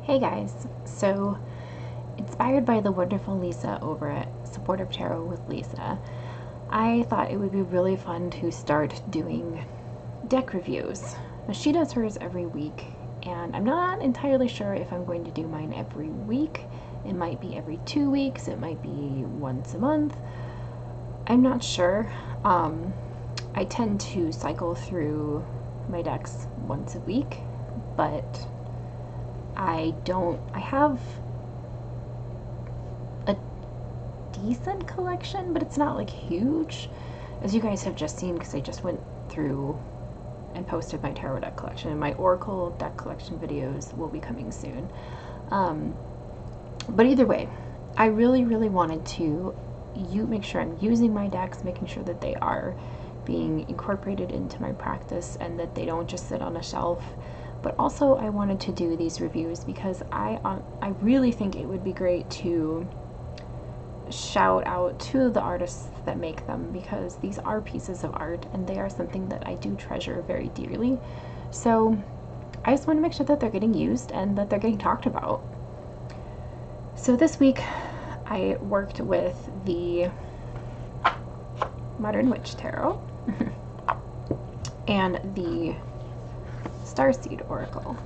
Hey guys, so inspired by the wonderful Lisa over at Supportive Tarot with Lisa, I thought it would be really fun to start doing deck reviews. Now, she does hers every week, and I'm not entirely sure if I'm going to do mine every week. It might be every 2 weeks, it might be once a month. I'm not sure. I tend to cycle through my decks once a week, but I have a decent collection, but it's not like huge, as you guys have just seen because I just went through and posted my tarot deck collection, and my Oracle deck collection videos will be coming soon. But either way, I really wanted to make sure I'm using my decks, making sure that they are being incorporated into my practice and that they don't just sit on a shelf. But also I wanted to do these reviews because I really think it would be great to shout out to the artists that make them, because these are pieces of art and they are something that I do treasure very dearly. So I just want to make sure that they're getting used and that they're getting talked about. So this week I worked with the Modern Witch Tarot and the Starseed Oracle.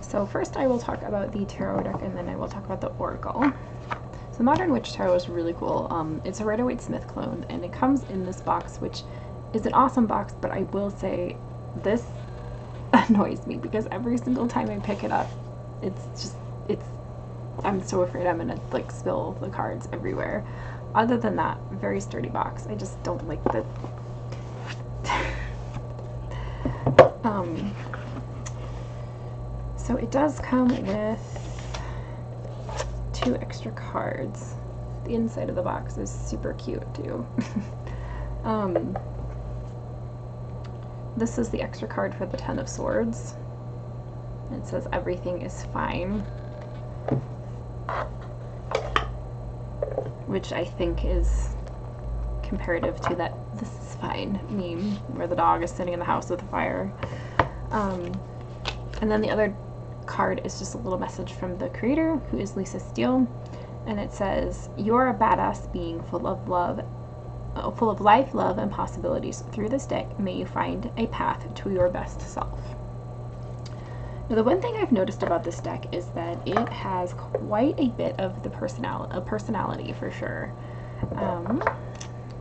So first I will talk about the tarot deck and then I will talk about the Oracle. So Modern Witch Tarot is really cool. It's a Rider-Waite-Smith clone, and it comes in this box, which is an awesome box, but I will say this annoys me because every single time I pick it up, I'm so afraid I'm gonna like spill the cards everywhere. Other than that, very sturdy box. I just don't like the so it does come with 2 extra cards. The inside of the box is super cute too. This is the extra card for the Ten of Swords. It says everything is fine, which I think is comparative to that "this is fine" meme where the dog is sitting in the house with a fire. And then the other card is just a little message from the creator, who is Lisa Steele, and it says, "You're a badass being full of life, love, and possibilities. Through this deck, may you find a path to your best self." Now, the one thing I've noticed about this deck is that it has quite a bit of the personality for sure.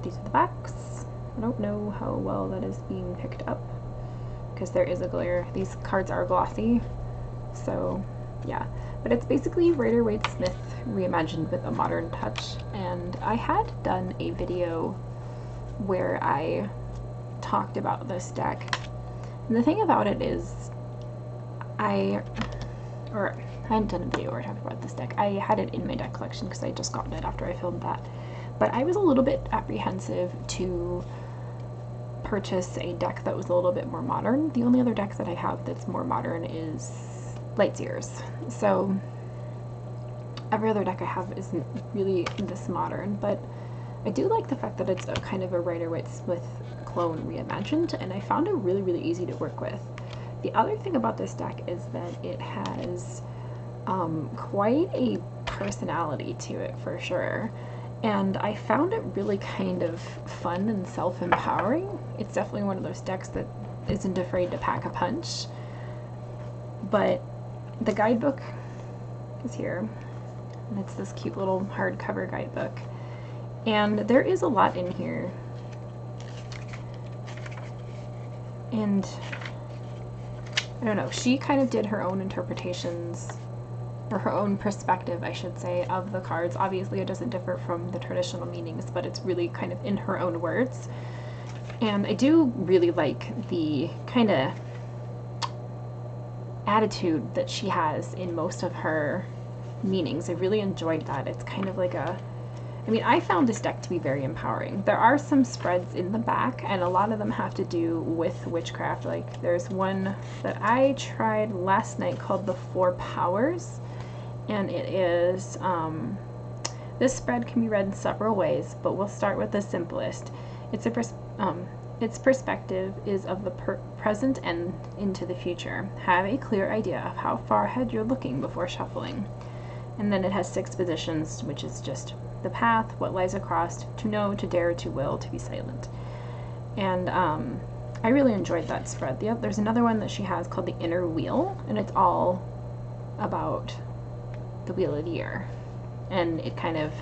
These are the backs. I don't know how well that is being picked up because there is a glare. These cards are glossy, so yeah. But it's basically Rider-Waite-Smith reimagined with a modern touch, and I had done a video where I talked about this deck. And the thing about it is I hadn't done a video where I talked about this deck. I had it in my deck collection because I just gotten it after I filmed that. But I was a little bit apprehensive to purchase a deck that was a little bit more modern. The only other deck that I have that's more modern is Lightseers. So every other deck I have isn't really this modern, but I do like the fact that it's a kind of a Rider-Waite-Smith clone reimagined, and I found it really easy to work with. The other thing about this deck is that it has quite a personality to it for sure. And I found it really kind of fun and self-empowering. It's definitely one of those decks that isn't afraid to pack a punch. But the guidebook is here, and it's this cute little hardcover guidebook. And there is a lot in here. And I don't know, she kind of did her own interpretations, or her own perspective, I should say, of the cards. Obviously it doesn't differ from the traditional meanings, but it's really kind of in her own words. And I do really like the kind of attitude that she has in most of her meanings. I really enjoyed that. It's kind of like I found this deck to be very empowering. There are some spreads in the back, and a lot of them have to do with witchcraft. Like there's one that I tried last night called the 4 Powers, and it is, this spread can be read in several ways, but we'll start with the simplest. It's a Its perspective is of the present and into the future. Have a clear idea of how far ahead you're looking before shuffling. And then it has 6 positions, which is just the path, what lies across, to know, to dare, to will, to be silent. And I really enjoyed that spread. There's another one that she has called the Inner Wheel, and it's all about the Wheel of the Year. And it kind of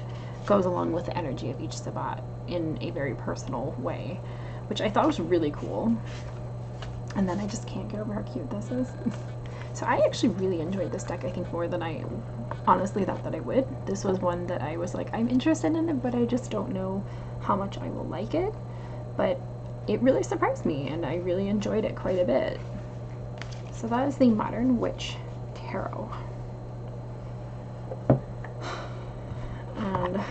goes along with the energy of each Sabbat in a very personal way, which I thought was really cool. And then I just can't get over how cute this is. So I actually really enjoyed this deck, I think, more than I honestly thought that I would. This was one that I was like, I'm interested in it, but I just don't know how much I will like it. But it really surprised me, and I really enjoyed it quite a bit. So that is the Modern Witch Tarot. And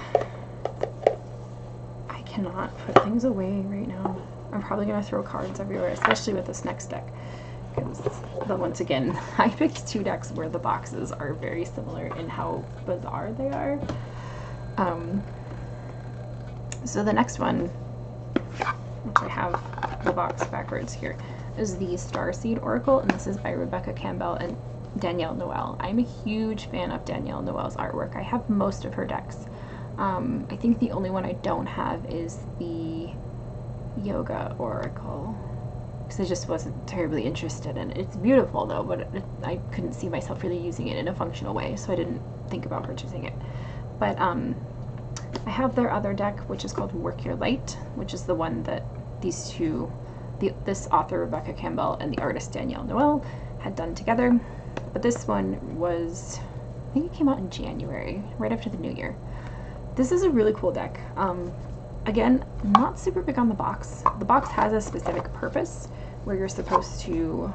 I cannot put things away right now. I'm probably going to throw cards everywhere, especially with this next deck. Because, once again, I picked 2 decks where the boxes are very similar in how bizarre they are. So the next one, which I have the box backwards here, is the Starseed Oracle, and this is by Rebecca Campbell and Danielle Noel. I'm a huge fan of Danielle Noel's artwork. I have most of her decks. I think the only one I don't have is the Yoga Oracle, because I just wasn't terribly interested in it. It's beautiful though, but I couldn't see myself really using it in a functional way, so I didn't think about purchasing it. But I have their other deck, which is called Work Your Light, which is the one that these two, this author Rebecca Campbell and the artist Danielle Noel had done together. But this one was, I think it came out in January, right after the New Year. This is a really cool deck. Again, not super big on the box. The box has a specific purpose where you're supposed to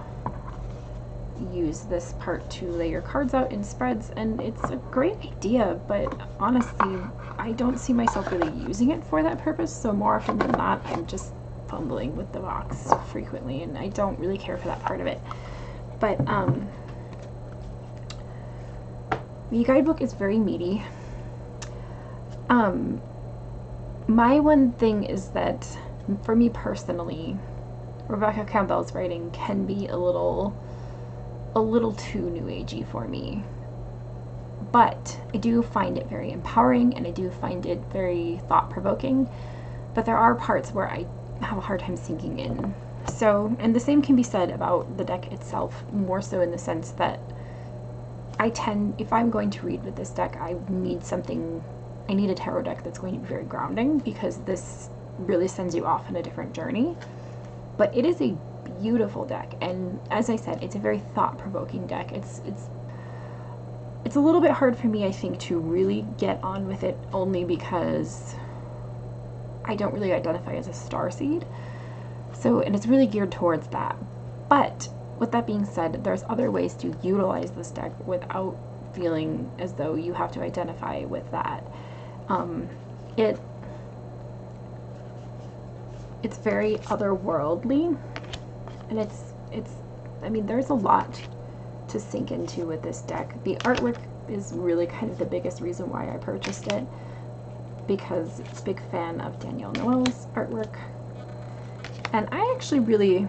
use this part to lay your cards out in spreads, and it's a great idea, but honestly, I don't see myself really using it for that purpose, so more often than not, I'm just fumbling with the box frequently, and I don't really care for that part of it. But the guidebook is very meaty. My one thing is that, for me personally, Rebecca Campbell's writing can be a little too new agey for me. But I do find it very empowering, and I do find it very thought-provoking. But there are parts where I have a hard time sinking in. So, and the same can be said about the deck itself, more so in the sense that if I'm going to read with this deck, I need a tarot deck that's going to be very grounding, because this really sends you off on a different journey. But it is a beautiful deck, and as I said, it's a very thought-provoking deck. It's a little bit hard for me, I think, to really get on with it, only because I don't really identify as a starseed. So, and it's really geared towards that. But with that being said, there's other ways to utilize this deck without feeling as though you have to identify with that. It's very otherworldly, and I mean, there's a lot to sink into with this deck. The artwork is really kind of the biggest reason why I purchased it, because it's a big fan of Danielle Noel's artwork. And I actually really,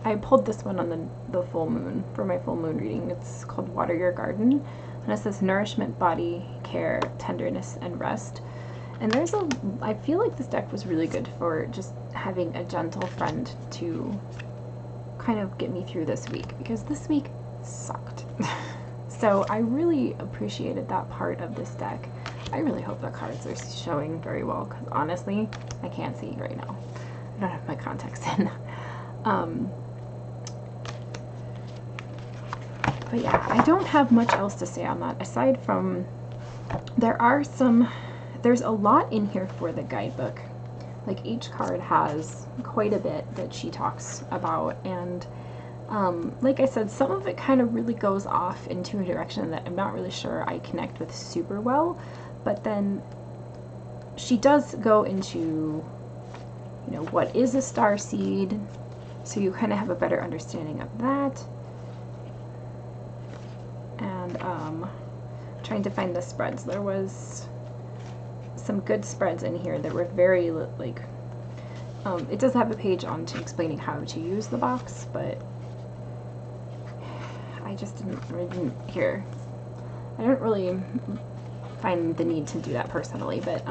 I pulled this one on the full moon for my full moon reading. It's called Water Your Garden, and it says nourishment, body, care, tenderness, and rest. And I feel like this deck was really good for just having a gentle friend to kind of get me through this week, because this week sucked. So I really appreciated that part of this deck. I really hope the cards are showing very well, because honestly, I can't see right now. I don't have my contacts in. But yeah, I don't have much else to say on that, aside from there's a lot in here for the guidebook. Like, each card has quite a bit that she talks about, and like I said, some of it kind of really goes off into a direction that I'm not really sure I connect with super well, but then she does go into, you know, what is a starseed, so you kind of have a better understanding of that. And trying to find the spreads. There was some good spreads in here that were very, like, It does have a page on to explaining how to use the box, but I just didn't really find the need to do that personally, but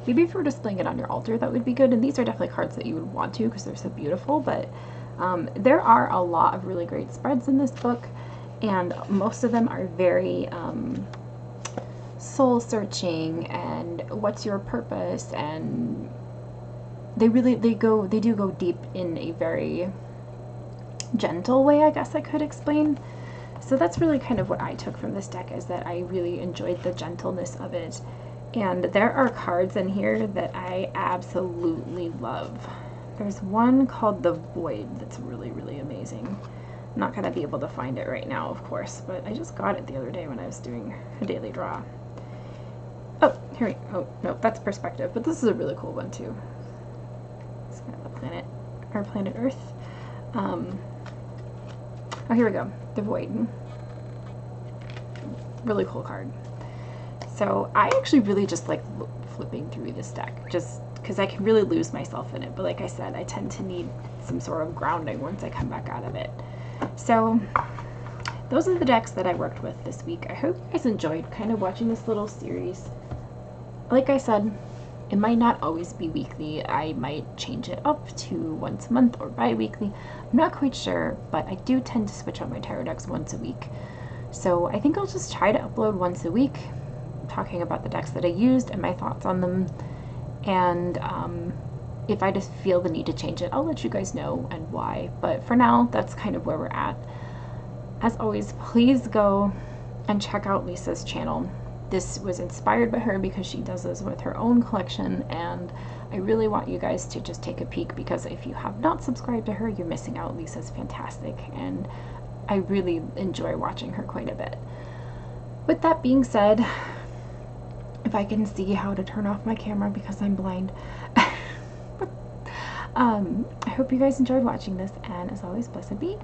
maybe if you were displaying it on your altar, that would be good. And these are definitely cards that you would want to because they're so beautiful, but there are a lot of really great spreads in this book, and most of them are very soul searching and what's your purpose, and they do go deep in a very gentle way, I guess I could explain. So that's really kind of what I took from this deck, is that I really enjoyed the gentleness of it. And there are cards in here that I absolutely love. There's one called the Void that's really, really amazing. I'm not going to be able to find it right now, of course, but I just got it the other day when I was doing a daily draw. Oh, here we go. Oh, no, that's Perspective, but this is a really cool one too. It's kind of a planet, or planet Earth. Oh, here we go. The Void. Really cool card. So I actually really just like flipping through this deck, just because I can really lose myself in it. But like I said, I tend to need some sort of grounding once I come back out of it. So those are the decks that I worked with this week. I hope you guys enjoyed kind of watching this little series. Like I said, it might not always be weekly. I might change it up to once a month or bi-weekly. I'm not quite sure, but I do tend to switch up my tarot decks once a week. So I think I'll just try to upload once a week, talking about the decks that I used and my thoughts on them. And if I just feel the need to change it, I'll let you guys know and why. But for now, that's kind of where we're at. As always, please go and check out Lisa's channel. This was inspired by her because she does this with her own collection, and I really want you guys to just take a peek, because if you have not subscribed to her, you're missing out. Lisa's fantastic, and I really enjoy watching her quite a bit. With that being said, if I can see how to turn off my camera because I'm blind, I hope you guys enjoyed watching this, and as always, blessed be.